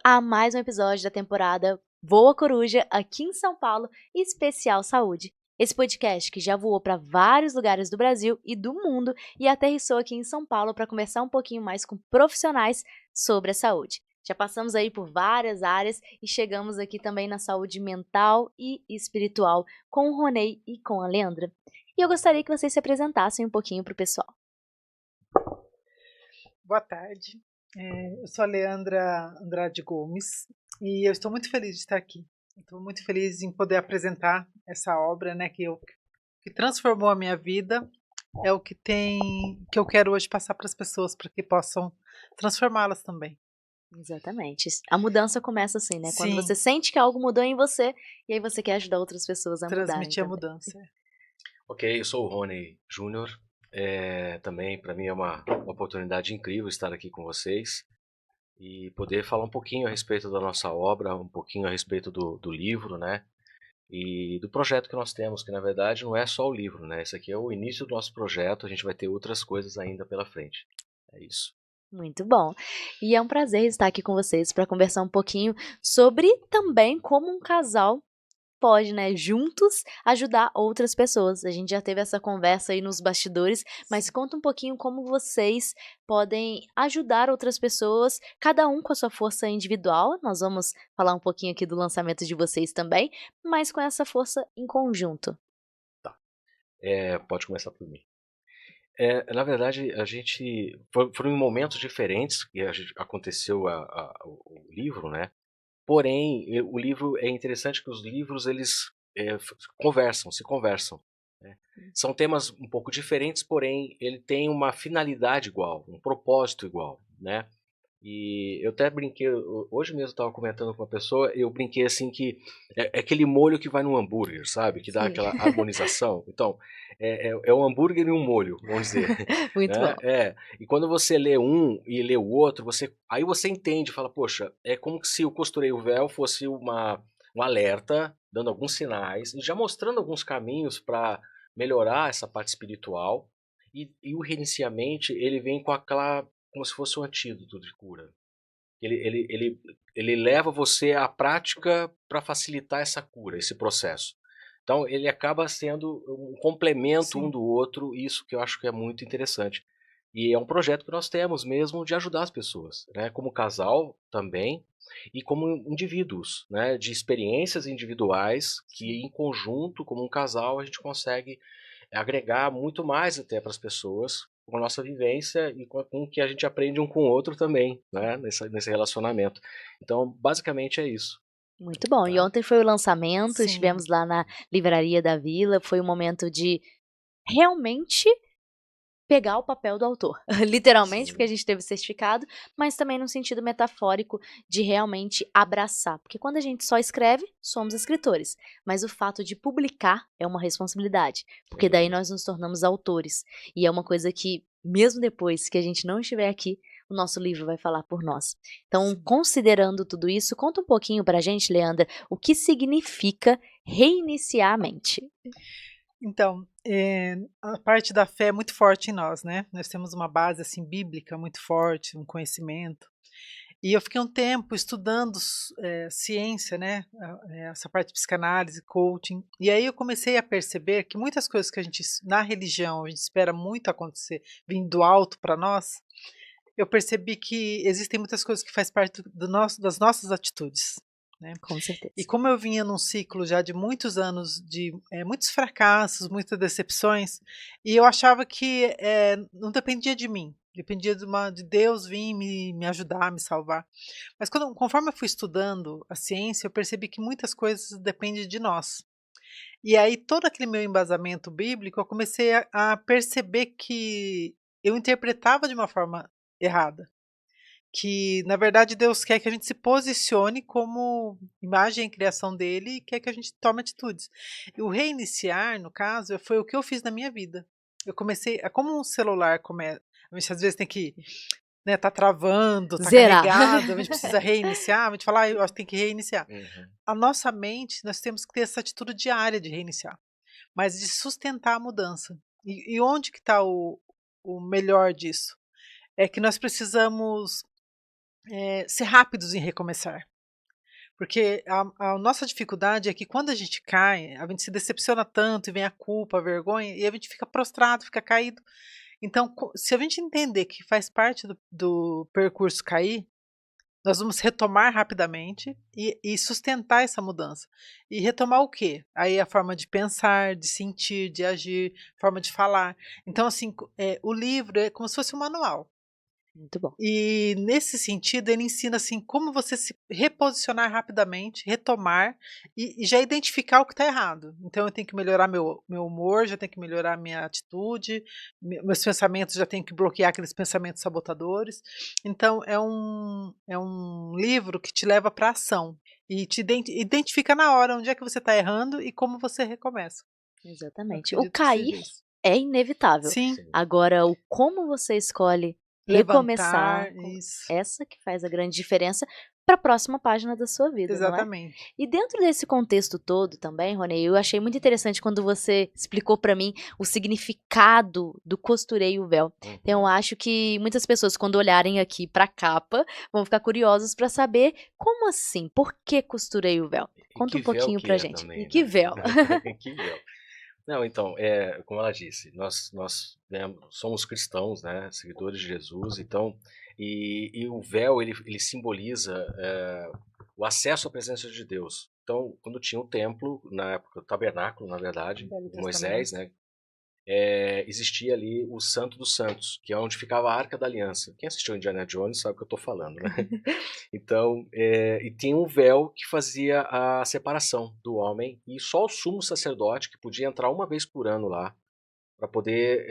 a mais um episódio da temporada Voa Coruja aqui em São Paulo, especial saúde. Esse podcast que já voou para vários lugares do Brasil e do mundo e aterrissou aqui em São Paulo para conversar um pouquinho mais com profissionais sobre a saúde. Já passamos aí por várias áreas e chegamos aqui também na saúde mental e espiritual com o Ronei e com a Leandra. E eu gostaria que vocês se apresentassem um pouquinho para o pessoal. Boa tarde, eu sou a Leandra Andrade Gomes e eu estou muito feliz de estar aqui. Estou muito feliz em poder apresentar essa obra, né, que transformou a minha vida. É o que eu quero hoje passar para as pessoas, para que possam transformá-las também. Exatamente. A mudança começa assim, né? Quando Sim, você sente que algo mudou em você e aí você quer ajudar outras pessoas a mudarem transmitir a também. mudança. Ok, eu sou o Rony Júnior. Também para mim é uma oportunidade incrível estar aqui com vocês e poder falar um pouquinho a respeito da nossa obra, um pouquinho a respeito do livro, né? E do projeto que nós temos, que na verdade não é só o livro, né? Esse aqui é o início do nosso projeto, a gente vai ter outras coisas ainda pela frente. É isso. Muito bom. E é um prazer estar aqui com vocês para conversar um pouquinho sobre também como um casal pode, né, juntos ajudar outras pessoas. A gente já teve essa conversa aí nos bastidores, mas conta um pouquinho como vocês podem ajudar outras pessoas, cada um com a sua força individual. Nós vamos falar um pouquinho aqui do lançamento de vocês também, mas com essa força em conjunto. Tá. Pode começar por mim. Na verdade, a gente foram em momentos diferentes que aconteceu o livro, né? Porém, o livro é interessante que os livros eles se conversam. Né? São temas um pouco diferentes, porém ele tem uma finalidade igual, um propósito igual, né? E eu até brinquei, hoje mesmo eu estava comentando com uma pessoa, eu brinquei assim que é aquele molho que vai no hambúrguer, sabe? Que dá Sim. aquela harmonização. Então, é um hambúrguer e um molho, vamos dizer. Muito bom. Né? E quando você lê um e lê o outro, aí você entende, fala, poxa, é como se o Costurei o Véu fosse um alerta, dando alguns sinais, e já mostrando alguns caminhos para melhorar essa parte espiritual. E o Reiniciamente, ele vem com aquela como se fosse um antídoto de cura. Ele leva você à prática para facilitar essa cura, esse processo. Então, ele acaba sendo um complemento um Sim, do outro, isso que eu acho que é muito interessante. E é um projeto que nós temos mesmo de ajudar as pessoas, né? Como casal também, e como indivíduos, né? De experiências individuais que, em conjunto, como um casal, a gente consegue agregar muito mais até para as pessoas com a nossa vivência e com o que a gente aprende um com o outro também, né, nesse relacionamento. Então, basicamente é isso, Muito bom. E tá? ontem foi o lançamento, sim, estivemos lá na Livraria da Vila, foi um momento de realmente pegar o papel do autor, literalmente, porque a Sim, gente teve certificado, mas também no sentido metafórico de realmente abraçar, porque quando a gente só escreve, somos escritores, mas o fato de publicar é uma responsabilidade, sem porque daí dúvida. nós nos tornamos autores, e é uma coisa que, mesmo depois que a gente não estiver aqui, o nosso livro vai falar por nós. Então, sim. considerando tudo isso, conta um pouquinho pra gente, Leandra, o que significa reiniciar a mente. Então, a parte da fé é muito forte em nós, né? Nós temos uma base assim bíblica muito forte, um conhecimento. E eu fiquei um tempo estudando ciência, né? Essa parte de psicanálise, coaching. E aí eu comecei a perceber que muitas coisas que na religião, a gente espera muito acontecer, vindo do alto para nós. Eu percebi que existem muitas coisas que faz parte das nossas atitudes, né? Com E certeza. como eu vinha num ciclo já de muitos anos de muitos fracassos, muitas decepções, e eu achava que não dependia de mim, dependia de Deus vir me ajudar, me salvar. Mas conforme eu fui estudando a ciência, eu percebi que muitas coisas dependem de nós. E aí todo aquele meu embasamento bíblico, eu comecei a perceber que eu interpretava de uma forma errada. Que, na verdade, Deus quer que a gente se posicione como imagem e criação dele e quer que a gente tome atitudes. E o reiniciar, no caso, foi o que eu fiz na minha vida. Eu comecei, é como um celular a gente às vezes tem que, né, tá travando, tá Zerar. carregado, a gente precisa reiniciar, a gente fala, eu acho que tem que reiniciar. Uhum. A nossa mente, nós temos que ter essa atitude diária de reiniciar, mas de sustentar a mudança. E onde que está o melhor disso? É que nós precisamos ser rápidos em recomeçar. Porque a nossa dificuldade é que quando a gente cai, a gente se decepciona tanto e vem a culpa, a vergonha, e a gente fica prostrado, fica caído. Então, se a gente entender que faz parte do percurso cair, nós vamos retomar rapidamente e sustentar essa mudança. E retomar o quê? Aí a forma de pensar, de sentir, de agir, forma de falar. Então, assim, o livro é como se fosse um manual. Muito bom. E nesse sentido, ele ensina assim como você se reposicionar rapidamente, retomar e já identificar o que está errado. Então eu tenho que melhorar meu humor, já tenho que melhorar minha atitude, meus pensamentos já tenho que bloquear aqueles pensamentos sabotadores. Então é um livro que te leva para a ação e te identifica na hora onde é que você está errando e como você recomeça. Eu Exatamente. O acredito que seja cair isso. é inevitável. Sim, Sim. Agora, o como você escolhe recomeçar, levantar, isso. essa que faz a grande diferença para a próxima página da sua vida, não é? Exatamente. E dentro desse contexto todo também, Rony, eu achei muito interessante quando você explicou para mim o significado do costureio véu. Então, eu acho que muitas pessoas, quando olharem aqui para a capa, vão ficar curiosos para saber como assim, por que costurei o véu? E Conta que um véu pouquinho que pra é gente. também, E que né? véu? E que véu. Não, então, como ela disse, nós né, somos cristãos, né, seguidores de Jesus, então, e o véu, ele simboliza o acesso à presença de Deus. Então, quando tinha o templo, na época do tabernáculo, na verdade, Velho de Moisés, Testamento. né, existia ali o Santo dos Santos, que é onde ficava a Arca da Aliança. Quem assistiu Indiana Jones sabe o que eu estou falando, né? Então, e tinha um véu que fazia a separação do homem, e só o sumo sacerdote, que podia entrar uma vez por ano lá, para poder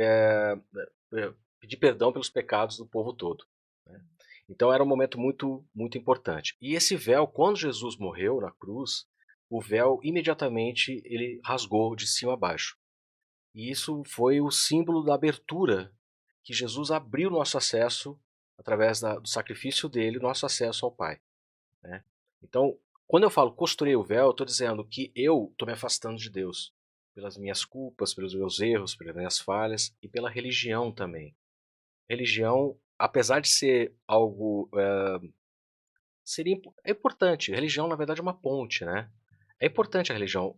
pedir perdão pelos pecados do povo todo, né? Então era um momento muito, muito importante. E esse véu, quando Jesus morreu na cruz, o véu imediatamente ele rasgou de cima a baixo. E isso foi o símbolo da abertura, que Jesus abriu nosso acesso, através do sacrifício dele, nosso acesso ao Pai, né? Então, quando eu falo costurei o véu, eu estou dizendo que eu estou me afastando de Deus, pelas minhas culpas, pelos meus erros, pelas minhas falhas e pela religião também. Religião, apesar de ser algo, é importante. Religião, na verdade, é uma ponte, né? É importante a religião.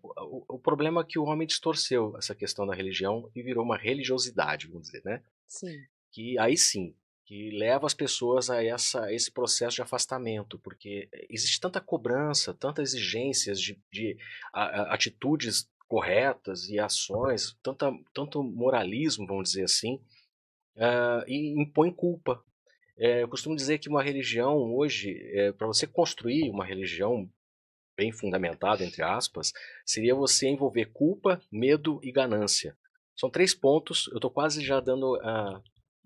O problema é que o homem distorceu essa questão da religião e virou uma religiosidade, vamos dizer, né? Sim. Que aí sim, que leva as pessoas a esse processo de afastamento, porque existe tanta cobrança, tantas exigências de atitudes corretas e ações, tanto moralismo, vamos dizer assim, e impõe culpa. Eu costumo dizer que uma religião hoje, para você construir uma religião bem fundamentada, entre aspas, seria você envolver culpa, medo e ganância. São 3 pontos, eu estou quase já dando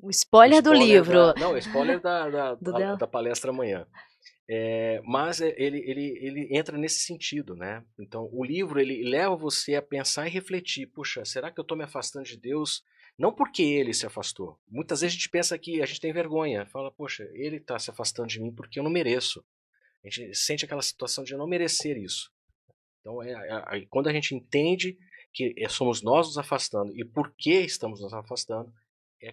O o spoiler do spoiler livro. não, o spoiler da Do Del. da palestra amanhã. Mas ele entra nesse sentido, né. Então o livro ele leva você a pensar e refletir: "Puxa, será que eu estou me afastando de Deus, não porque ele se afastou?". Muitas vezes a gente pensa que a gente tem vergonha, fala: "Poxa, ele está se afastando de mim porque eu não mereço". A gente sente aquela situação de não merecer isso. Então aí quando a gente entende que somos nós nos afastando e por que estamos nos afastando,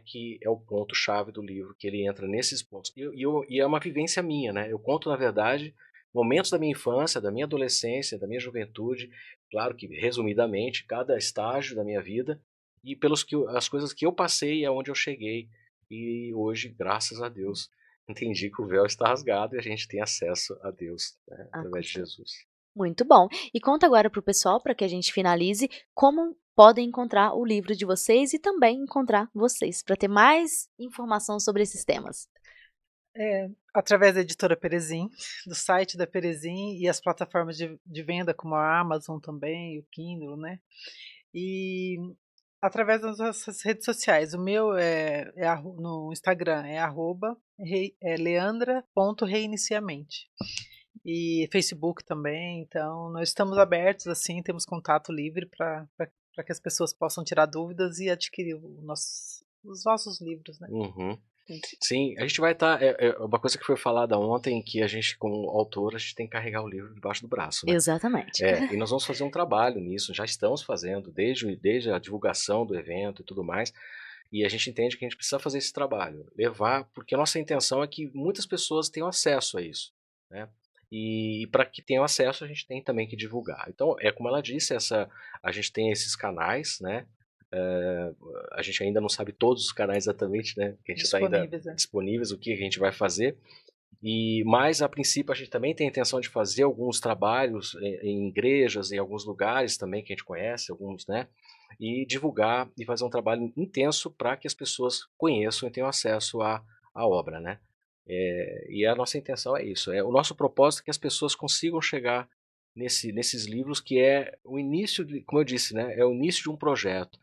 que é o ponto chave do livro, que ele entra nesses pontos. E é uma vivência minha, né? Eu conto, na verdade, momentos da minha infância, da minha adolescência, da minha juventude, claro que resumidamente, cada estágio da minha vida, e as coisas que eu passei e aonde eu cheguei. E hoje, graças a Deus, entendi que o véu está rasgado e a gente tem acesso a Deus, né, Ah, através de Jesus. muito bom. E conta agora para o pessoal, para que a gente finalize, como podem encontrar o livro de vocês e também encontrar vocês, para ter mais informação sobre esses temas. Através da editora Perezin, do site da Perezin e as plataformas de venda como a Amazon também, o Kindle, né? E através das nossas redes sociais. O meu no Instagram é leandra.reiniciamente. E Facebook também, então nós estamos abertos, assim, temos contato livre para que as pessoas possam tirar dúvidas e adquirir os nossos livros, né? Uhum. Sim, a gente vai estar. É uma coisa que foi falada ontem, que a gente, como autor, a gente tem que carregar o livro debaixo do braço, né? Exatamente. E nós vamos fazer um trabalho nisso, já estamos fazendo, desde a divulgação do evento e tudo mais, E a gente entende que a gente precisa fazer esse trabalho, levar, porque a nossa intenção é que muitas pessoas tenham acesso a isso, né? E para que tenham acesso, a gente tem também que divulgar. Então, é como ela disse, a gente tem esses canais, né? A gente ainda não sabe todos os canais exatamente, né? Que a gente está ainda disponíveis, o que a gente vai fazer. Mas a princípio a gente também tem a intenção de fazer alguns trabalhos em igrejas, em alguns lugares também que a gente conhece, alguns, né? E divulgar e fazer um trabalho intenso para que as pessoas conheçam e tenham acesso à obra, né? E a nossa intenção é isso. O nosso propósito é que as pessoas consigam chegar nesses livros, que é o início, como eu disse, né? É o início de um projeto.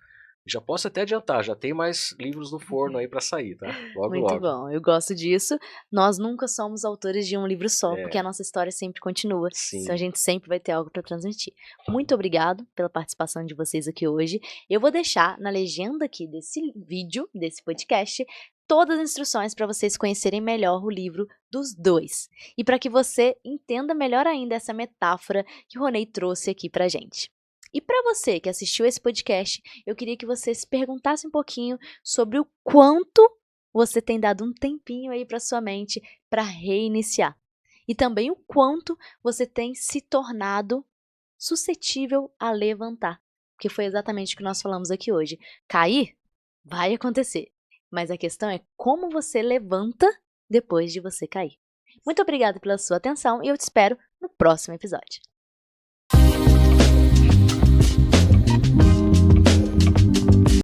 Já posso até adiantar, já tem mais livros no forno aí para sair, tá? Logo, Muito logo. bom, eu gosto disso. Nós nunca somos autores de um livro só, porque a nossa história sempre continua. Sim. Então a gente sempre vai ter algo para transmitir. Muito obrigado pela participação de vocês aqui hoje. Eu vou deixar na legenda aqui desse vídeo, desse podcast, todas as instruções para vocês conhecerem melhor o livro dos dois. E para que você entenda melhor ainda essa metáfora que o Ronei trouxe aqui pra gente. E para você que assistiu esse podcast, eu queria que você se perguntasse um pouquinho sobre o quanto você tem dado um tempinho aí para sua mente para reiniciar. E também o quanto você tem se tornado suscetível a levantar. Porque foi exatamente o que nós falamos aqui hoje. Cair vai acontecer. Mas a questão é como você levanta depois de você cair. Muito obrigada pela sua atenção e eu te espero no próximo episódio.